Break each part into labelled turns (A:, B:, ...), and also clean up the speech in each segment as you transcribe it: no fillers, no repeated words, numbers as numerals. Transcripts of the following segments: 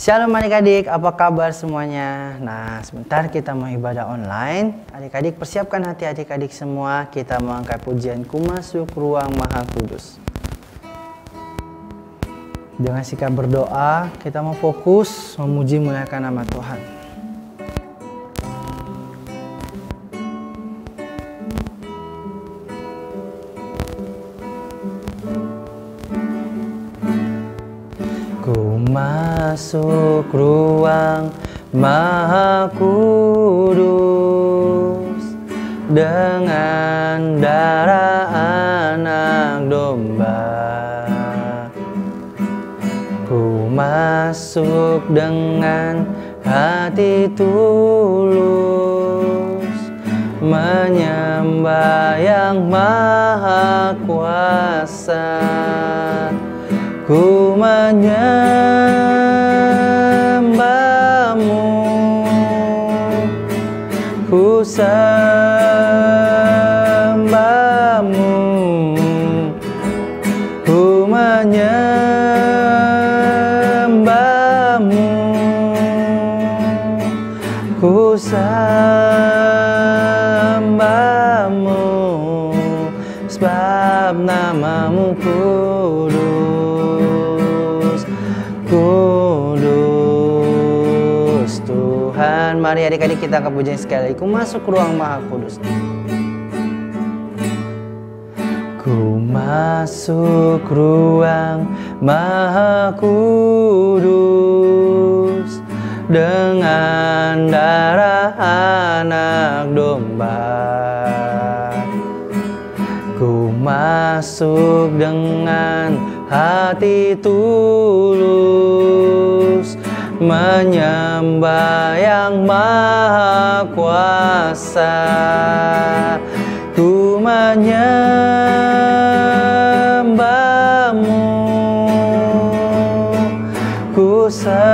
A: Shalom adik-adik, apa kabar semuanya? Nah, sebentar kita mau ibadah online. Adik-adik persiapkan hati adik-adik semua. Kita mau angkat pujian Ku Masuk Ruang Maha Kudus. Dengan sikap berdoa, kita mau fokus memuji muliakan nama Tuhan. Ku masuk ruang Maha Kudus dengan darah anak domba. Ku masuk dengan hati tulus, menyembah yang Maha Kuasa. Ku menyembah-Mu, ku sembah-Mu, ku menyembah-Mu, ku sembah-Mu, sebab nama-Mu kudus, kudus Tuhan. Mari adik-adik kita angkat pujian sekali. Ku masuk ruang Maha Kudus. Ku masuk ruang Maha Kudus dengan darah anak domba. Ku masuk dengan hati tulus, menyembah yang Maha Kuasa. Ku menyembah-Mu, ku sembah-Mu,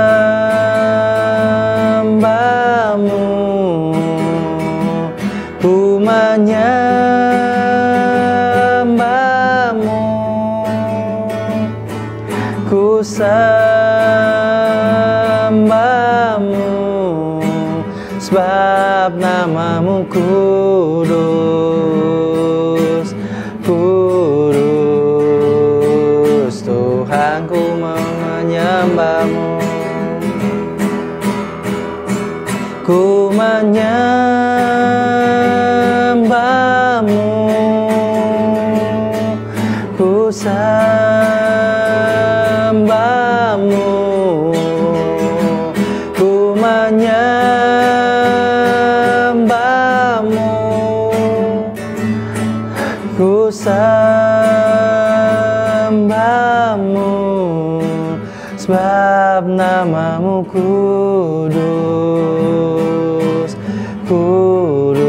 A: ku menyembah-Mu, ku sembah-Mu, sebab nama-Mu kudus, kudus Tuhan. Ku menyembah-Mu, ku menyembah-Mu, ku sembah-Mu, ku menyembah-Mu, ku sembah-Mu, sebab nama-Mu kudus, kudus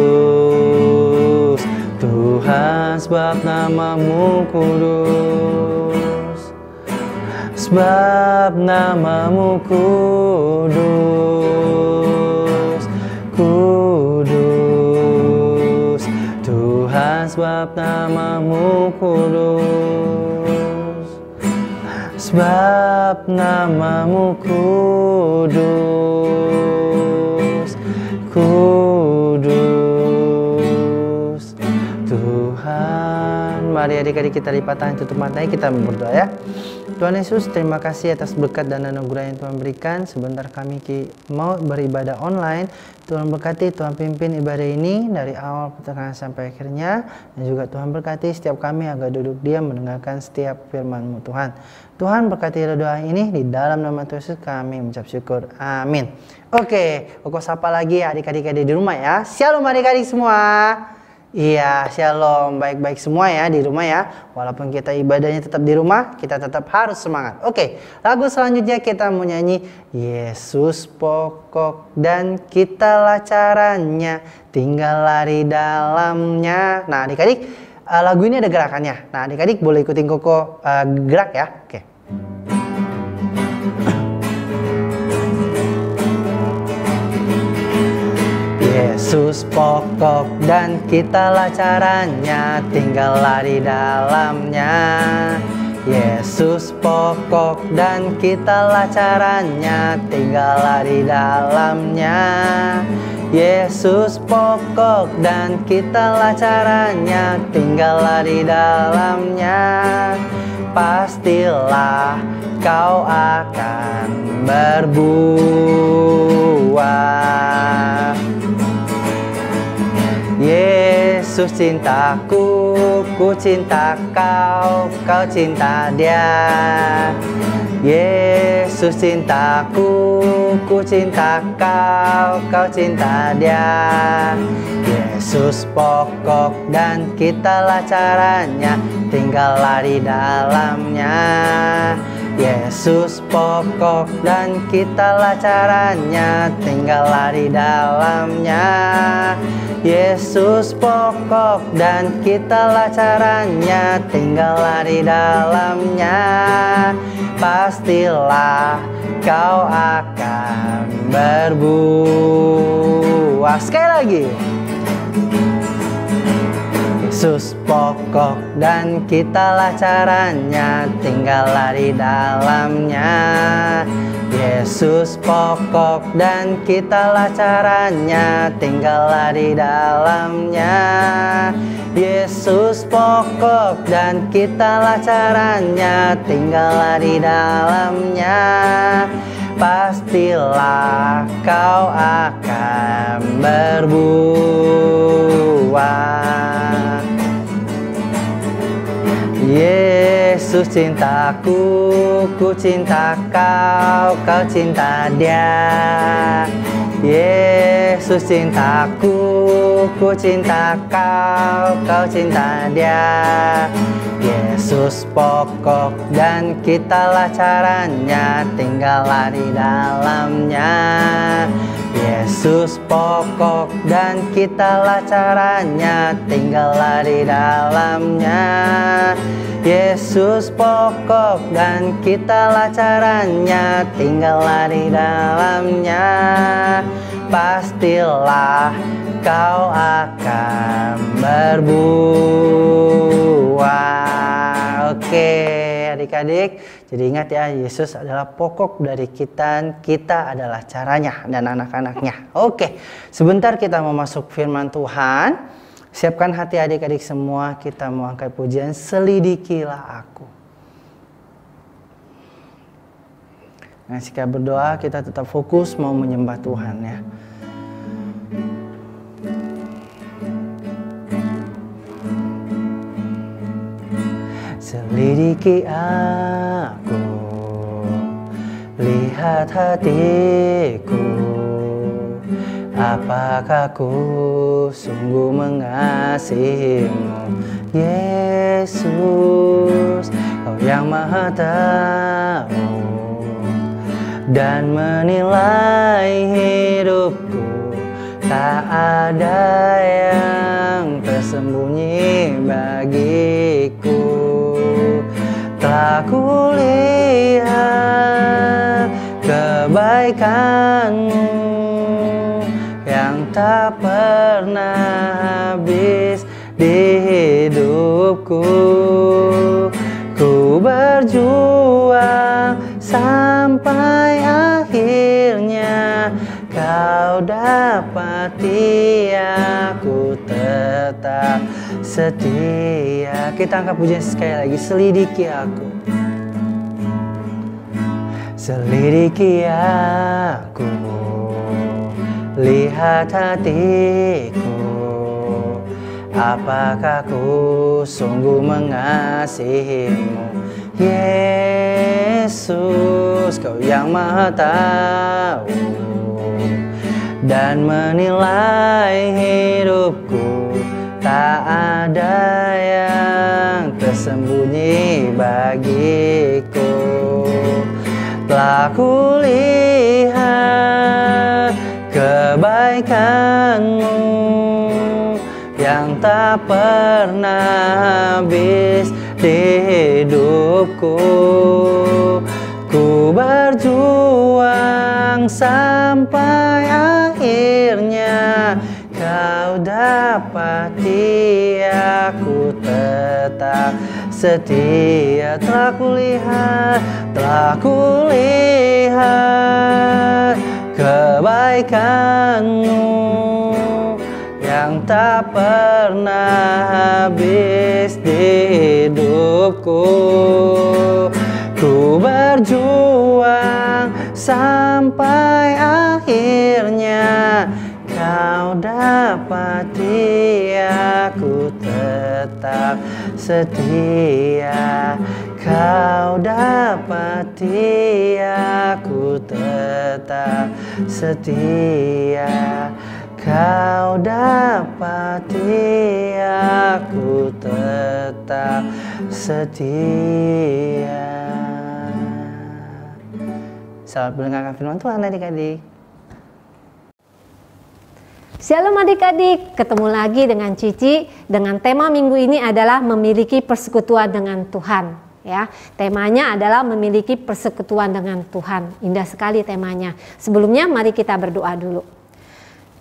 A: Tuhan. Sebab nama-Mu kudus, sebab nama-Mu kudus, kudus Tuhan. Sebab nama-Mu kudus, sebab nama-Mu kudus, kudus Tuhan. Mari adik-adik kita lipat tangan, tutup matanya, kita berdoa ya. Tuhan Yesus, terima kasih atas berkat dan anugerah yang Tuhan berikan. Sebentar kami mau beribadah online. Tuhan berkati, Tuhan pimpin ibadah ini dari awal pertengahan sampai akhirnya. Dan juga Tuhan berkati setiap kami agar duduk diam mendengarkan setiap firman-Mu Tuhan. Tuhan berkati doa ini, di dalam nama Tuhan Yesus kami mengucap syukur. Amin. Oke, aku sapa lagi adik-adik di rumah ya. Shalom adik-adik semua. Iya, shalom, baik-baik semua ya di rumah ya. Walaupun kita ibadahnya tetap di rumah, kita tetap harus semangat. Oke, lagu selanjutnya kita mau nyanyi Yesus pokok dan kitalah caranya, tinggal lari dalamnya. Nah adik-adik, lagu ini ada gerakannya. Nah adik-adik boleh ikutin Koko gerak ya. Oke. Yesus pokok dan kitalah caranya, tinggal lari dalamnya. Yesus pokok dan kitalah caranya, tinggallah di dalamnya. Yesus pokok dan kitalah caranya, tinggallah di dalamnya. Pastilah kau akan berbuah. Yesus cintaku, ku cinta kau, kau cinta Dia. Yesus cintaku, ku cinta kau, kau cinta Dia. Yesus pokok dan kitalah caranya, tinggallah di dalamnya. Yesus pokok dan kitalah caranya, tinggallah di dalamnya. Yesus pokok dan kitalah caranya, tinggallah di dalamnya. Pastilah kau akan berbuah. Sekali lagi. Yesus pokok dan kitalah caranya, tinggallah di dalamnya. Yesus pokok dan kitalah caranya, tinggallah di dalamnya. Yesus pokok dan kitalah caranya, tinggallah di dalamnya. Pastilah kau akan berbuah. Yesus cintaku, ku cinta kau, kau cinta Dia. Yesus cintaku, ku cinta kau, kau cinta Dia. Yesus pokok dan kitalah caranya, tinggallah di dalamnya. Yesus pokok dan kitalah caranya, tinggallah di dalamnya. Yesus pokok dan kitalah caranya, tinggallah di dalamnya. Pastilah kau akan berbuah. Oke adik-adik, jadi ingat ya, Yesus adalah pokok dari kita adalah caranya dan anak-anaknya. Oke, sebentar kita mau masuk firman Tuhan. Siapkan hati adik-adik semua, kita mau angkat pujian Selidikilah Aku. Nah, jika berdoa kita tetap fokus mau menyembah Tuhan ya. Selidiki aku, lihat hatiku, apakah ku sungguh mengasihimu, Yesus, Kau yang Maha Tahu dan menilai hidupku. Tak ada yang tersembunyi bagiku. Telah kulihat kebaikan-Mu yang tak pernah habis di hidupku. Ku berjuang sampai akhirnya Kau dapati aku tetap setia. Kita angkat pujian sekali lagi. Selidiki aku, selidiki aku, lihat hatiku, apakah ku sungguh mengasihimu, Yesus, Kau yang Maha Tahu dan menilai hidupku. Tak ada yang tersembunyi bagiku. Telah kulihat kebaikan-Mu yang tak pernah habis di hidupku. Ku berjuang sampai akhirnya Kau dapati aku tetap setia. Telah kulihat kebaikan-Mu yang tak pernah habis di hidupku. Ku berjuang sampai akhirnya Kau dapati aku tetap setia. Kau dapati aku tetap setia. Kau dapati aku tetap setia. Selamat mendengarkan firman Tuhan adik-adik.
B: Shalom adik-adik, ketemu lagi dengan Cici dengan tema minggu ini adalah memiliki persekutuan dengan Tuhan. Ya, temanya adalah memiliki persekutuan dengan Tuhan. Indah sekali temanya. Sebelumnya mari kita berdoa dulu.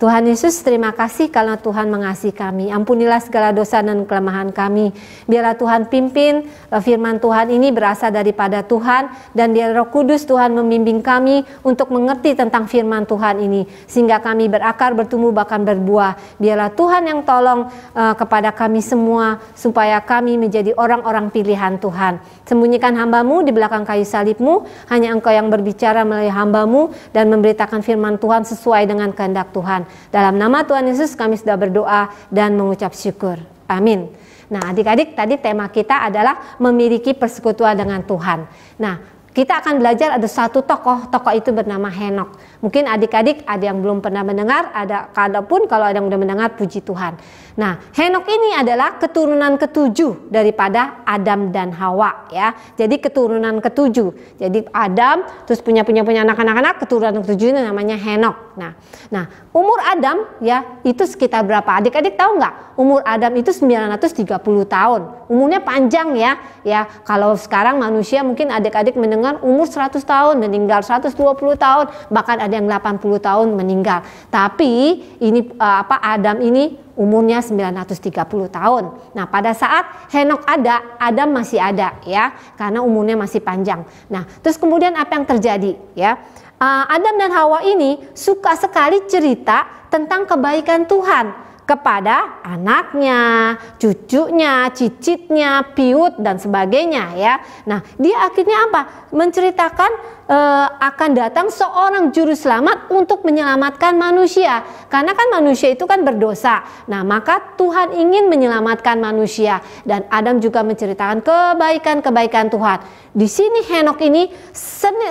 B: Tuhan Yesus, terima kasih karena Tuhan mengasihi kami. Ampunilah segala dosa dan kelemahan kami. Biarlah Tuhan pimpin firman Tuhan ini berasal daripada Tuhan, dan biar Roh Kudus Tuhan membimbing kami untuk mengerti tentang firman Tuhan ini, sehingga kami berakar, bertumbuh, bahkan berbuah. Biarlah Tuhan yang tolong kepada kami semua, supaya kami menjadi orang-orang pilihan Tuhan. Sembunyikan hamba-Mu di belakang kayu salib-Mu. Hanya Engkau yang berbicara melalui hamba-Mu dan memberitakan firman Tuhan sesuai dengan kehendak Tuhan. Dalam nama Tuhan Yesus kami sudah berdoa dan mengucap syukur. Amin. Nah adik-adik, tadi tema kita adalah memiliki persekutuan dengan Tuhan. Nah kita akan belajar ada satu tokoh itu bernama Henok. Mungkin adik-adik ada yang belum pernah mendengar, kalaupun kalau ada yang sudah mendengar, puji Tuhan. Nah, Henok ini adalah keturunan ketujuh daripada Adam dan Hawa, ya. Jadi keturunan ketujuh. Jadi Adam terus punya anak-anak, keturunan ketujuh ini namanya Henok. Nah, umur Adam ya itu sekitar berapa? Adik-adik tahu nggak? Umur Adam itu 930 tahun. Umurnya panjang ya. Ya, kalau sekarang manusia mungkin adik-adik mendengar umur 100 tahun meninggal, 120 tahun, bahkan ada yang 80 tahun meninggal. Tapi ini Adam ini umurnya 930 tahun. Nah, pada saat Henok ada, Adam masih ada ya, karena umurnya masih panjang. Nah, terus kemudian apa yang terjadi ya? Adam dan Hawa ini suka sekali cerita tentang kebaikan Tuhan kepada anaknya, cucunya, cicitnya, piut dan sebagainya ya. Nah, dia akhirnya apa? Menceritakan akan datang seorang juru selamat untuk menyelamatkan manusia. Karena kan manusia itu kan berdosa. Nah, maka Tuhan ingin menyelamatkan manusia, dan Adam juga menceritakan kebaikan-kebaikan Tuhan. Di sini Henok ini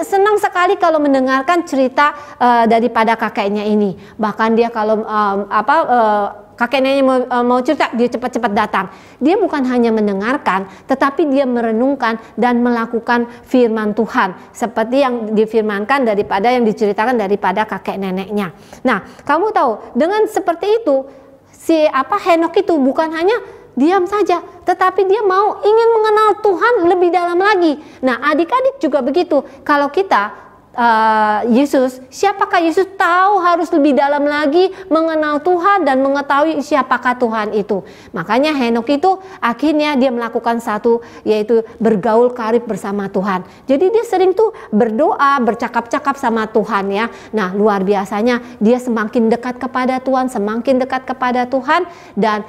B: senang sekali kalau mendengarkan cerita daripada kakeknya ini. Bahkan dia kalau kakeknya mau cerita, dia cepat-cepat datang. Dia bukan hanya mendengarkan, tetapi dia merenungkan dan melakukan firman Tuhan seperti yang difirmankan daripada yang diceritakan daripada kakek neneknya. Nah, kamu tahu dengan seperti itu Henok itu bukan hanya diam saja, tetapi dia ingin mengenal Tuhan lebih dalam lagi. Nah, adik-adik juga begitu. Kalau kita Yesus, siapakah Yesus, tahu harus lebih dalam lagi mengenal Tuhan dan mengetahui siapakah Tuhan itu. Makanya Henok itu akhirnya dia melakukan satu, yaitu bergaul karib bersama Tuhan. Jadi dia sering tuh berdoa, bercakap-cakap sama Tuhan ya. Nah, luar biasanya dia semakin dekat kepada Tuhan, dan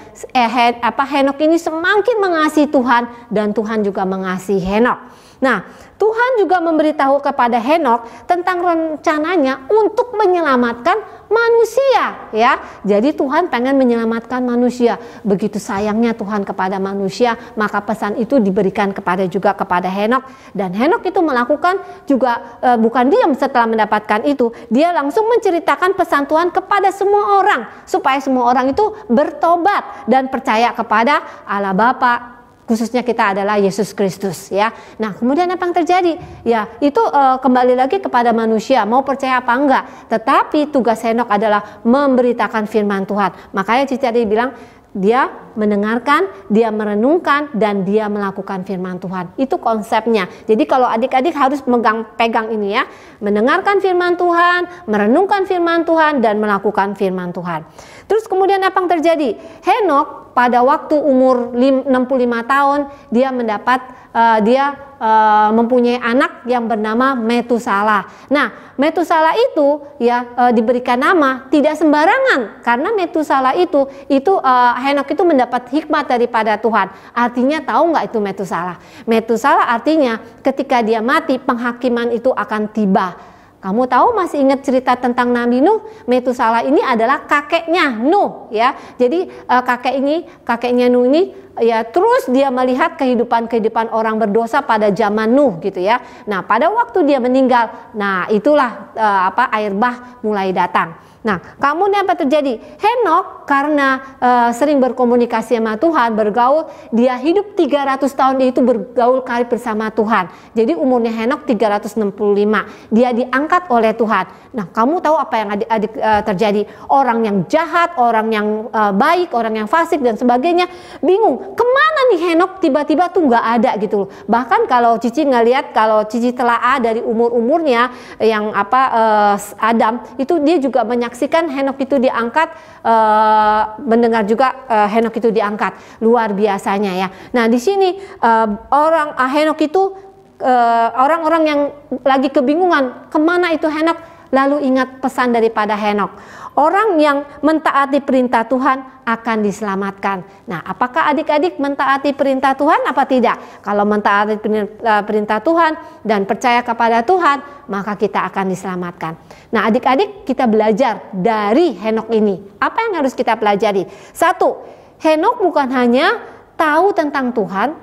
B: Henok ini semakin mengasihi Tuhan, dan Tuhan juga mengasihi Henok. Nah, Tuhan juga memberitahu kepada Henok tentang rencananya untuk menyelamatkan manusia ya. Jadi Tuhan pengen menyelamatkan manusia. Begitu sayangnya Tuhan kepada manusia, maka pesan itu diberikan juga kepada Henok, dan Henok itu melakukan juga bukan diam setelah mendapatkan itu. Dia langsung menceritakan pesan Tuhan kepada semua orang supaya semua orang itu bertobat dan percaya kepada Allah Bapa, khususnya kita adalah Yesus Kristus ya. Nah, kemudian apa yang terjadi? Ya, itu kembali lagi kepada manusia mau percaya apa enggak. Tetapi tugas Henok adalah memberitakan firman Tuhan. Makanya Cici tadi bilang Dia mendengarkan, dia merenungkan, dan dia melakukan firman Tuhan. Itu konsepnya. Jadi kalau adik-adik harus pegang ini ya. Mendengarkan firman Tuhan, merenungkan firman Tuhan, dan melakukan firman Tuhan. Terus kemudian apa yang terjadi? Henokh pada waktu umur 65 tahun, dia mempunyai anak yang bernama Metusalah. Nah, Metusalah itu diberikan nama tidak sembarangan, karena Metusalah itu Henokh itu mendapat hikmat daripada Tuhan. Artinya tahu nggak itu Metusalah? Metusalah artinya ketika dia mati, penghakiman itu akan tiba. Kamu tahu, masih ingat cerita tentang Nabi Nuh? Metusalah ini adalah kakeknya Nuh ya. Jadi kakeknya Nuh ini ya, terus dia melihat kehidupan orang berdosa pada zaman Nuh gitu ya. Nah, pada waktu dia meninggal, nah itulah air bah mulai datang. Nah, kemudian apa terjadi? Henokh karena sering berkomunikasi sama Tuhan, bergaul, dia hidup 300 tahun, dia itu bergaul karib bersama Tuhan. Jadi umurnya Henokh 365. Dia diangkat oleh Tuhan. Nah, kamu tahu apa yang adik-adik terjadi? Orang yang jahat, orang yang baik, orang yang fasik dan sebagainya bingung. Kemana nih Henokh tiba-tiba tuh nggak ada gitu loh. Bahkan kalau Cici ngelihat, kalau Cici telaah dari umurnya yang Adam, itu dia juga menyaksikan Henokh itu diangkat, mendengar juga Henokh itu diangkat. Luar biasanya ya. Nah, di sini Henokh itu orang-orang yang lagi kebingungan kemana itu Henokh, lalu ingat pesan daripada Henokh. Orang yang mentaati perintah Tuhan akan diselamatkan. Nah, apakah adik-adik mentaati perintah Tuhan apa tidak? Kalau mentaati perintah Tuhan dan percaya kepada Tuhan, maka kita akan diselamatkan. Nah, adik-adik, kita belajar dari Henokh ini. Apa yang harus kita pelajari? 1, Henokh bukan hanya tahu tentang Tuhan,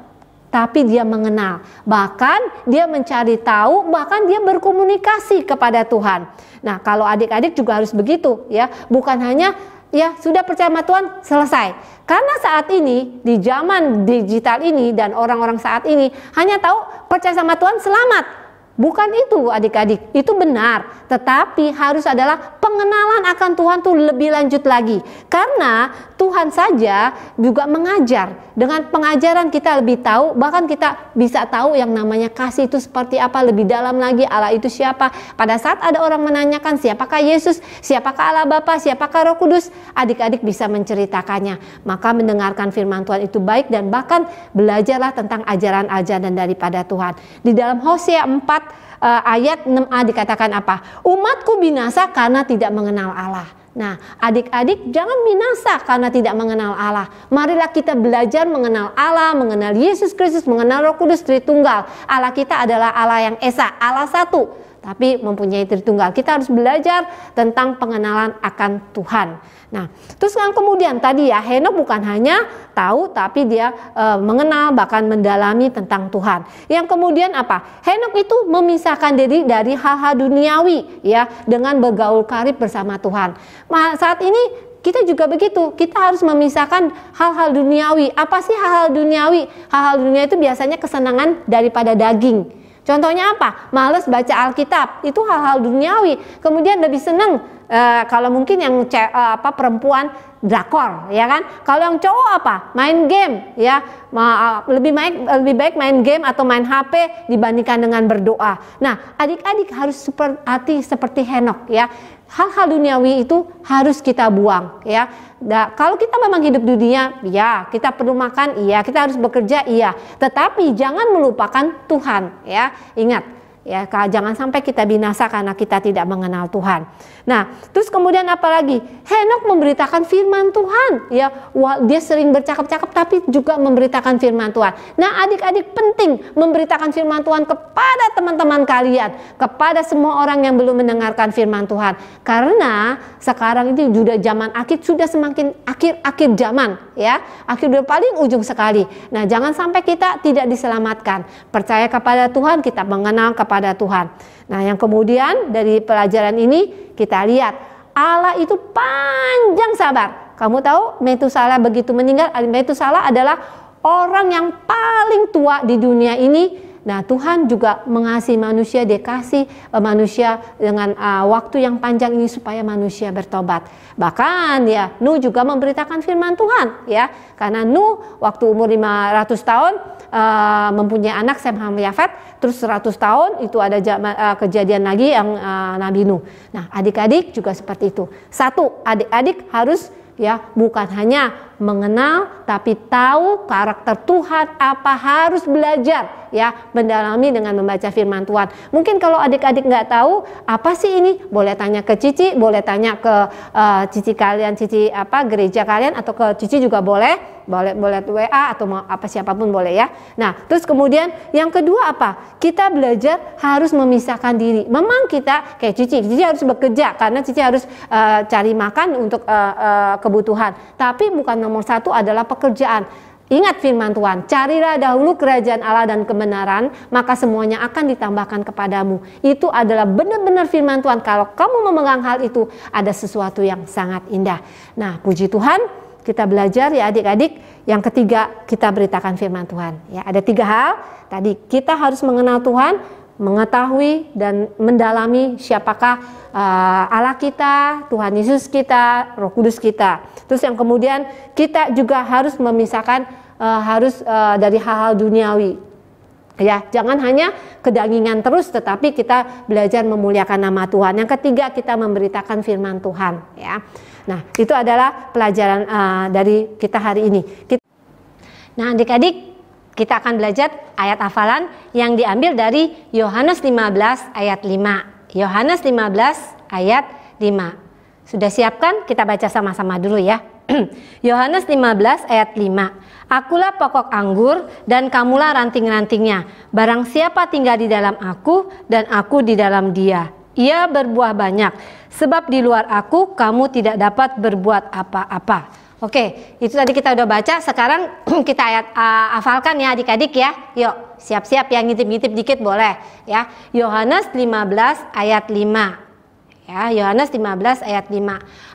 B: tapi dia mengenal. Bahkan dia mencari tahu, bahkan dia berkomunikasi kepada Tuhan. Nah, kalau adik-adik juga harus begitu ya. Bukan hanya ya sudah percaya sama Tuhan, selesai. Karena saat ini di zaman digital ini dan orang-orang saat ini hanya tahu percaya sama Tuhan, selamat. Bukan itu adik-adik, itu benar. Tetapi harus adalah pengenalan akan Tuhan tuh lebih lanjut lagi. Karena Tuhan saja juga mengajar. Dengan pengajaran kita lebih tahu, bahkan kita bisa tahu yang namanya kasih itu seperti apa, lebih dalam lagi Allah itu siapa. Pada saat ada orang menanyakan siapakah Yesus, siapakah Allah Bapa, siapakah Roh Kudus, adik-adik bisa menceritakannya. Maka mendengarkan firman Tuhan itu baik, dan bahkan belajarlah tentang ajaran-ajaran daripada Tuhan. Di dalam Hosea 4 ayat 6a dikatakan apa? Umatku binasa karena tidak mengenal Allah. Nah, adik-adik, jangan binasa karena tidak mengenal Allah. Marilah kita belajar mengenal Allah, mengenal Yesus Kristus, mengenal Roh Kudus Tritunggal. Allah kita adalah Allah yang Esa, Allah satu, tapi mempunyai Tritunggal. Kita harus belajar tentang pengenalan akan Tuhan. Nah, terus yang kemudian tadi ya, Henokh bukan hanya tahu, tapi dia mengenal, bahkan mendalami tentang Tuhan. Yang kemudian apa? Henokh itu memisahkan diri dari hal-hal duniawi ya, dengan bergaul karib bersama Tuhan. Nah, saat ini kita juga begitu, kita harus memisahkan hal-hal duniawi. Apa sih hal-hal duniawi? Hal-hal duniawi itu biasanya kesenangan daripada daging. Contohnya apa? Males baca Alkitab, itu hal-hal duniawi. Kemudian lebih senang kalau mungkin yang perempuan drakor, ya kan? Kalau yang cowok apa? Main game, ya. Lebih baik main game atau main HP dibandingkan dengan berdoa. Nah, adik-adik harus seperti Henokh, ya. Hal-hal duniawi itu harus kita buang, ya. Nah, kalau kita memang hidup di dunia, ya, kita perlu makan, iya, kita harus bekerja, iya. Tetapi jangan melupakan Tuhan, ya. Ingat. Ya, jangan sampai kita binasa karena kita tidak mengenal Tuhan. Nah, terus kemudian apa lagi? Henokh memberitakan firman Tuhan. Ya, dia sering bercakap-cakap tapi juga memberitakan firman Tuhan. Nah, adik-adik penting memberitakan firman Tuhan kepada teman-teman kalian, kepada semua orang yang belum mendengarkan firman Tuhan. Karena sekarang ini sudah zaman akhir, sudah semakin akhir zaman, ya. Akhir udah paling ujung sekali. Nah, jangan sampai kita tidak diselamatkan. Percaya kepada Tuhan, kita mengenal kepada Tuhan. Nah, yang kemudian dari pelajaran ini kita lihat Allah itu panjang sabar. Kamu tahu Metusalah begitu meninggal, Metusalah adalah orang yang paling tua di dunia ini Nah, Tuhan juga mengasihi manusia, Dia kasih manusia dengan waktu yang panjang ini supaya manusia bertobat. Bahkan ya, Nuh juga memberitakan firman Tuhan ya. Karena Nuh waktu umur 500 tahun mempunyai anak Sem, Ham, Yafet, terus 100 tahun itu ada kejadian lagi yang Nabi Nuh. Nah, adik-adik juga seperti itu. Satu, adik-adik harus ya bukan hanya mengenal tapi tahu karakter Tuhan, apa, harus belajar ya mendalami dengan membaca firman Tuhan. Mungkin kalau adik-adik nggak tahu apa sih ini, boleh tanya ke Cici, boleh tanya ke Cici kalian, Cici gereja kalian, atau ke Cici juga boleh WA atau mau apa, siapapun boleh ya. Nah, terus kemudian yang kedua apa? Kita belajar harus memisahkan diri. Memang kita kayak Cici harus bekerja karena Cici harus cari makan untuk kebutuhan. Tapi bukan nomor satu adalah pekerjaan. Ingat firman Tuhan, carilah dahulu kerajaan Allah dan kebenaran, maka semuanya akan ditambahkan kepadamu. Itu adalah benar-benar firman Tuhan. Kalau kamu memegang hal itu, ada sesuatu yang sangat indah. Nah, puji Tuhan, kita belajar ya adik-adik. Yang ketiga, kita beritakan firman Tuhan. Ya, ada 3 hal. Tadi kita harus mengenal Tuhan, mengetahui dan mendalami siapakah Allah kita, Tuhan Yesus kita, Roh Kudus kita. Terus yang kemudian kita juga harus memisahkan dari hal-hal duniawi. Ya, jangan hanya kedagingan terus, tetapi kita belajar memuliakan nama Tuhan. Yang ketiga, kita memberitakan firman Tuhan. Ya, nah itu adalah pelajaran dari kita hari ini. Nah, adik-adik, kita akan belajar ayat hafalan yang diambil dari Yohanes 15 ayat 5. Yohanes 15 ayat 5. Sudah siapkan? Kita baca sama-sama dulu ya. Yohanes 15 ayat 5. Akulah pokok anggur dan kamulah ranting-rantingnya. Barang siapa tinggal di dalam aku dan aku di dalam dia, ia berbuah banyak. Sebab di luar aku kamu tidak dapat berbuat apa-apa. Oke, itu tadi kita udah baca. Sekarang kita hafalkan ya adik-adik ya. Yuk, siap-siap ya, ngintip-ngintip dikit boleh ya. Yohanes 15 ayat 5. Ya, Yohanes 15 ayat 5.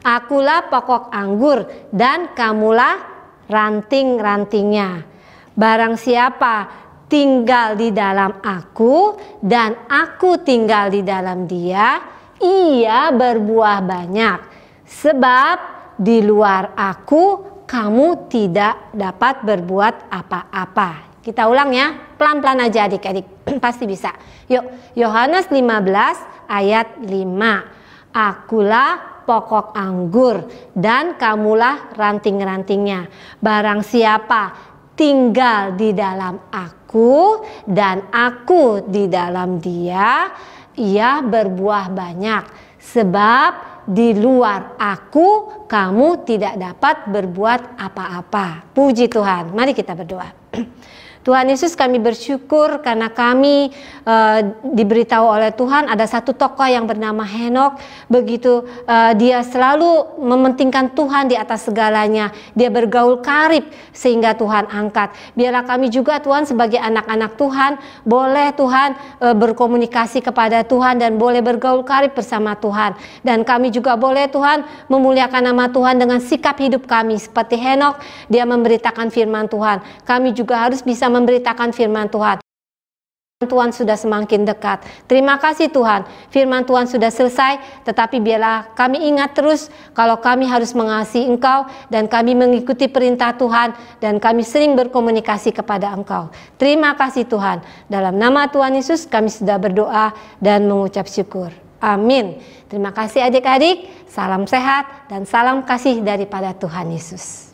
B: Akulah pokok anggur dan kamulah ranting-rantingnya. Barang siapa tinggal di dalam aku dan aku tinggal di dalam dia, ia berbuah banyak. Sebab di luar aku kamu tidak dapat berbuat apa-apa. Kita ulang ya, pelan-pelan aja adik-adik, pasti bisa. Yuk, Yohanes 15 ayat 5. Akulah pokok anggur dan kamulah ranting-rantingnya. Barang siapa tinggal di dalam aku dan aku di dalam dia, ia berbuah banyak. Sebab di luar aku kamu tidak dapat berbuat apa-apa. Puji Tuhan. Mari kita berdoa. Tuhan Yesus, kami bersyukur karena kami diberitahu oleh Tuhan ada satu tokoh yang bernama Henokh. Begitu dia selalu mementingkan Tuhan di atas segalanya. Dia bergaul karib sehingga Tuhan angkat. Biarlah kami juga Tuhan sebagai anak-anak Tuhan boleh Tuhan berkomunikasi kepada Tuhan dan boleh bergaul karib bersama Tuhan. Dan kami juga boleh Tuhan memuliakan nama Tuhan dengan sikap hidup kami. Seperti Henokh, dia memberitakan firman Tuhan. Kami juga harus bisa memberitakan firman Tuhan. Tuhan sudah semakin dekat. Terima kasih Tuhan, firman Tuhan sudah selesai, tetapi biarlah kami ingat terus kalau kami harus mengasihi Engkau dan kami mengikuti perintah Tuhan dan kami sering berkomunikasi kepada Engkau. Terima kasih Tuhan. Dalam nama Tuhan Yesus kami sudah berdoa dan mengucap syukur. Amin. Terima kasih adik-adik. Salam sehat dan salam kasih daripada Tuhan Yesus.